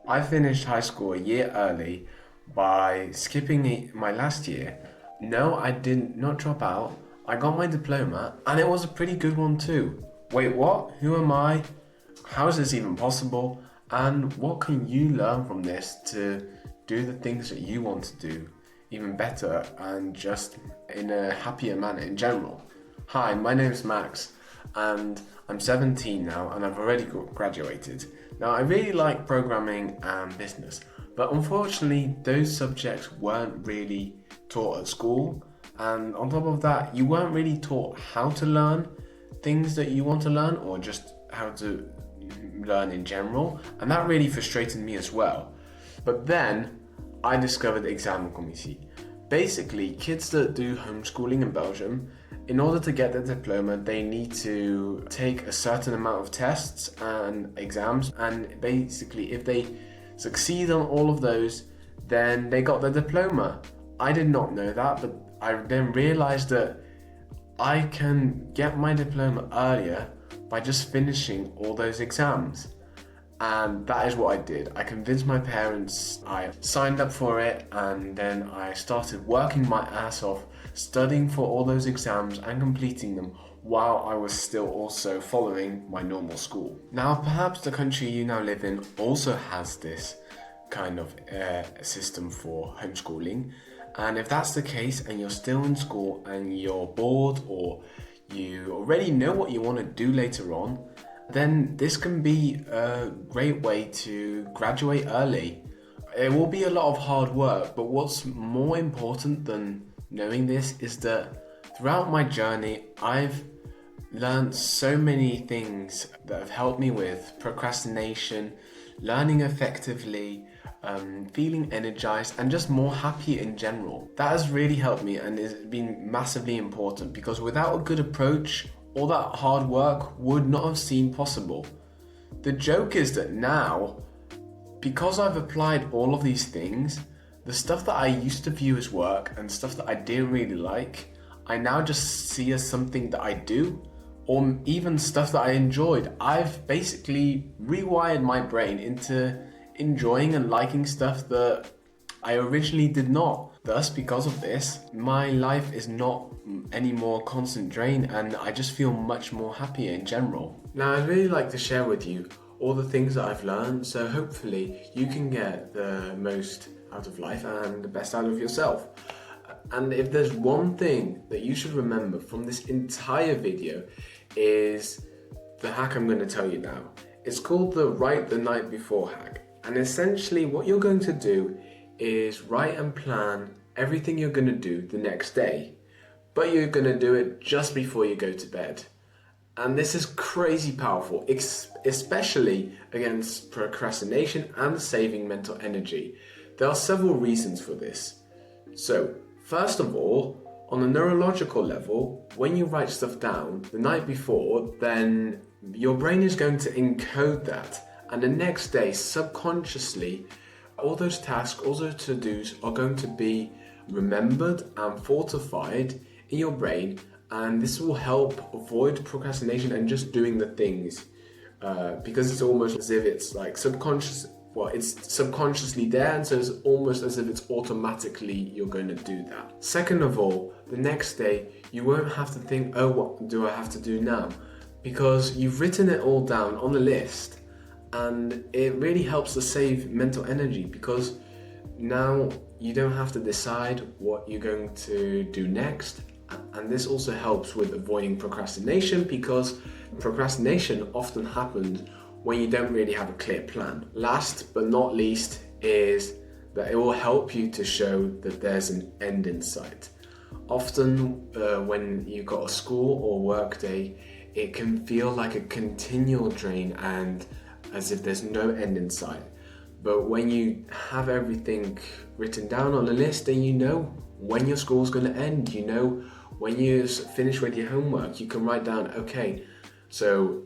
I finished high school a year early by skipping my last year. No, I did not drop out. I got my diploma and it was a pretty good one too. Wait, what? Who am I? How is this even possible? And what can you learn from this to do the things that you want to do even better and just in a happier manner in general? Hi, my name is Max and I'm 17 now and I've already graduated. Now, I really like programming and business, but unfortunately, those subjects weren't really taught at school. And on top of that, you weren't really taught how to learn things that you want to learn or just how to learn in general. And that really frustrated me as well. But then I discovered examen commissie. Basically, kids that do homeschooling in Belgium, in order to get their diploma, they need to take a certain amount of tests and exams. And basically, if they succeed on all of those, then they got their diploma. I did not know that, but I then realized that I can get my diploma earlier by just finishing all those exams. And that is what I did. I convinced my parents, I signed up for it, and then I started working my ass off, studying for all those exams and completing them while I was still also following my normal school. Now, perhaps the country you now live in also has this kind of system for homeschooling. And if that's the case and you're still in school and you're bored or you already know what you want to do later on, then this can be a great way to graduate early. It will be a lot of hard work, but what's more important than knowing this is that throughout my journey, I've learned so many things that have helped me with procrastination, learning effectively, feeling energized and just more happy in general. That has really helped me and has been massively important because without a good approach, all that hard work would not have seemed possible. The joke is that now, because I've applied all of these things, the stuff that I used to view as work and stuff that I didn't really like, I now just see as something that I do, or even stuff that I enjoyed. I've basically rewired my brain into enjoying and liking stuff that I originally did not. Thus, because of this, my life is not any more constant drain and I just feel much more happier in general. Now, I'd really like to share with you all the things that I've learned, so hopefully you can get the most out of life and the best out of yourself. And if there's one thing that you should remember from this entire video is the hack I'm going to tell you now. It's called the write the night before hack. And essentially what you're going to do is write and plan everything you're going to do the next day, but you're going to do it just before you go to bed. And this is crazy powerful, especially against procrastination and saving mental energy. There are several reasons for this. So, first of all, on a neurological level, when you write stuff down the night before, then your brain is going to encode that. And the next day, subconsciously, all those tasks, all those to-dos are going to be remembered and fortified in your brain. And this will help avoid procrastination and just doing the things. Because it's almost as if it's like subconscious. Well, it's subconsciously there, and so it's almost as if it's automatically you're going to do that. Second of all, the next day, you won't have to think, oh, what do I have to do now? Because you've written it all down on the list. And it really helps to save mental energy because now you don't have to decide what you're going to do next. And this also helps with avoiding procrastination because procrastination often happens when you don't really have a clear plan. Last but not least is that it will help you to show that there's an end in sight. Often when you've got a school or work day, it can feel like a continual drain and as if there's no end in sight. But when you have everything written down on a list, then you know when your school's going to end. You know when you finish with your homework, you can write down, okay, so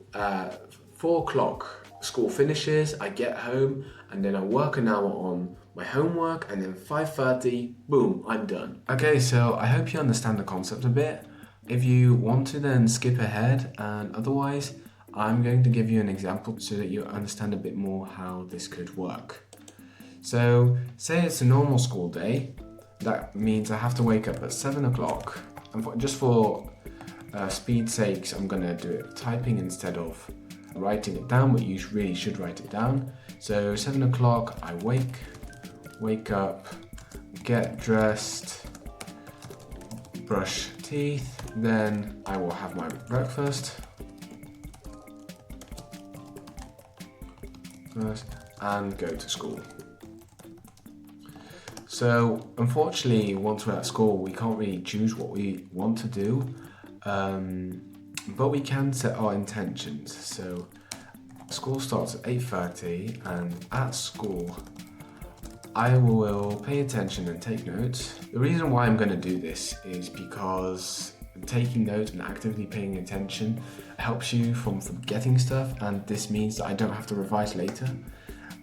4 o'clock school finishes, I get home, and then I work an hour on my homework, and then 5:30, boom, I'm done. Okay, so I hope you understand the concept a bit. If you want to, then skip ahead, and otherwise, I'm going to give you an example so that you understand a bit more how this could work. So say it's a normal school day, that means I have to wake up at 7 o'clock. And just for speed's sakes, I'm gonna do it typing instead of writing it down, but you really should write it down. So 7 o'clock, I wake up, get dressed, brush teeth, then I will have my breakfast and go to school. So unfortunately, once we're at school, we can't really choose what we want to do, but we can set our intentions. So school starts at 8:30, and at school I will pay attention and take notes. The reason why I'm going to do this is because taking notes and actively paying attention helps you from forgetting stuff, and this means that I don't have to revise later.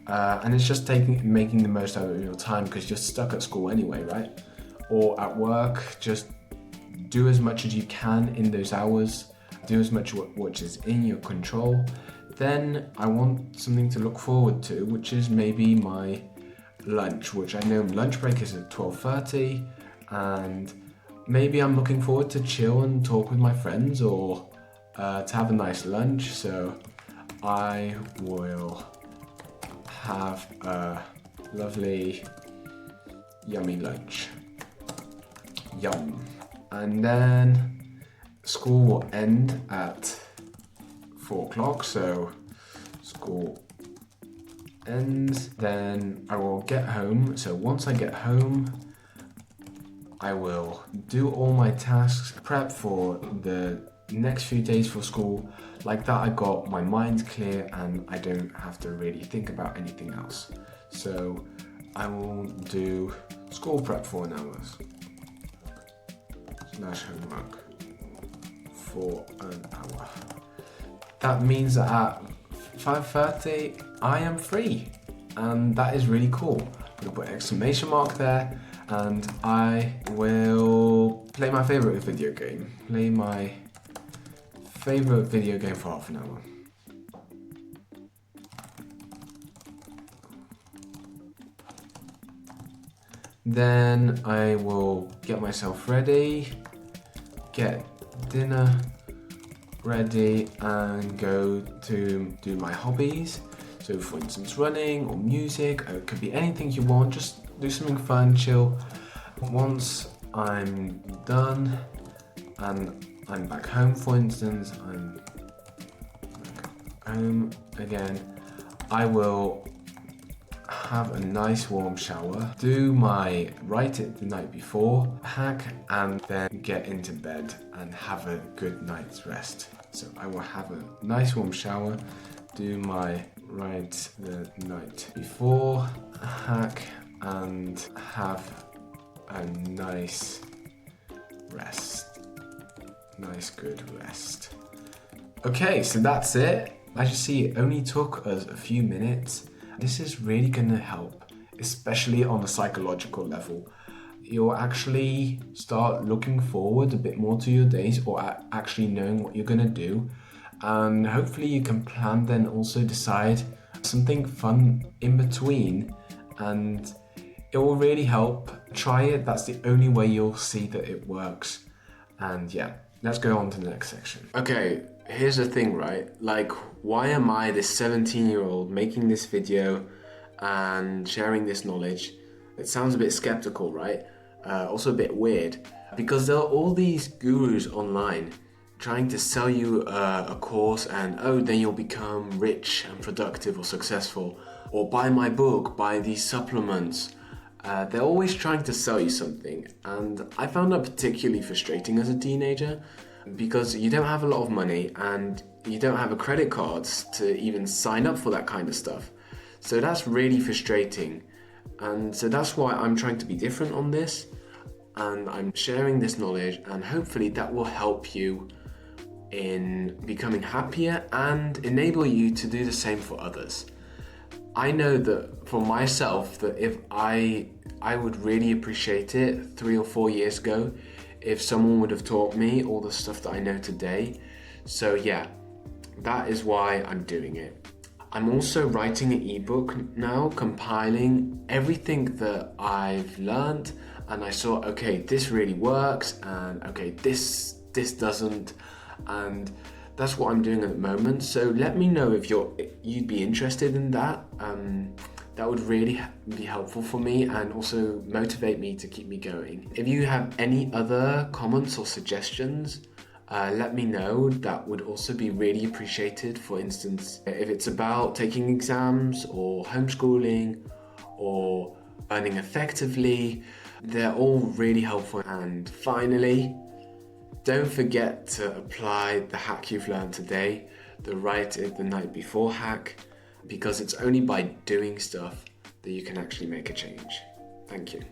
And it's just making the most out of your time, because you're stuck at school anyway, right? Or at work. Just do as much as you can in those hours. Do as much which is in your control. Then I want something to look forward to, which is maybe my lunch, which I know lunch break is at 12:30, and maybe I'm looking forward to chill and talk with my friends, or to have a nice lunch. So I will have a lovely yummy lunch. Yum. And then school will end at 4 o'clock, so school ends. Then I will get home. So once I get home, I will do all my tasks, prep for the next few days for school. Like that, I got my mind clear and I don't have to really think about anything else. So I will do school prep for an hour / homework for an hour. That means that at 5:30 I am free, and that is really cool. I'm gonna put an exclamation mark there, and I will play my favorite video game. For half an hour. Then I will get myself ready, get dinner ready, and go to do my hobbies. So for instance, running or music, or it could be anything you want. Just do something fun, chill. Once I'm done and I'm back home, for instance, I'm back home again, I will have a nice warm shower, write it the night before, hack, and then get into bed and have a good night's rest. So I will have a nice warm shower, do my write the night before, hack, and have a nice rest. Nice good rest. Okay, so that's it. As you see, it only took us a few minutes. This is really gonna help, especially on a psychological level. You'll actually start looking forward a bit more to your days, or actually knowing what you're gonna do. And hopefully you can plan, then also decide something fun in between, and it will really help. Try it, that's the only way you'll see that it works. And yeah, let's go on to the next section. Okay, here's the thing, right? Like, why am I, this 17-year-old, making this video and sharing this knowledge? It sounds a bit skeptical, right? Also a bit weird, because there are all these gurus online trying to sell you a course, and then you'll become rich and productive or successful, or buy my book, buy these supplements. They're always trying to sell you something, and I found that particularly frustrating as a teenager, because you don't have a lot of money and you don't have a credit card to even sign up for that kind of stuff. So that's really frustrating, and so that's why I'm trying to be different on this, and I'm sharing this knowledge, and hopefully that will help you in becoming happier and enable you to do the same for others. I know that for myself, that if I would really appreciate it 3 or 4 years ago if someone would have taught me all the stuff that I know today. So yeah, that is why I'm doing it. I'm also writing an ebook now, compiling everything that I've learned, and I saw, okay, this really works, and okay, this doesn't, and that's what I'm doing at the moment. So let me know if you'd be interested in that. That would really be helpful for me and also motivate me to keep me going. If you have any other comments or suggestions, let me know. That would also be really appreciated. For instance, if it's about taking exams or homeschooling or earning effectively, they're all really helpful. And finally, don't forget to apply the hack you've learned today, the write it the night before hack, because it's only by doing stuff that you can actually make a change. Thank you.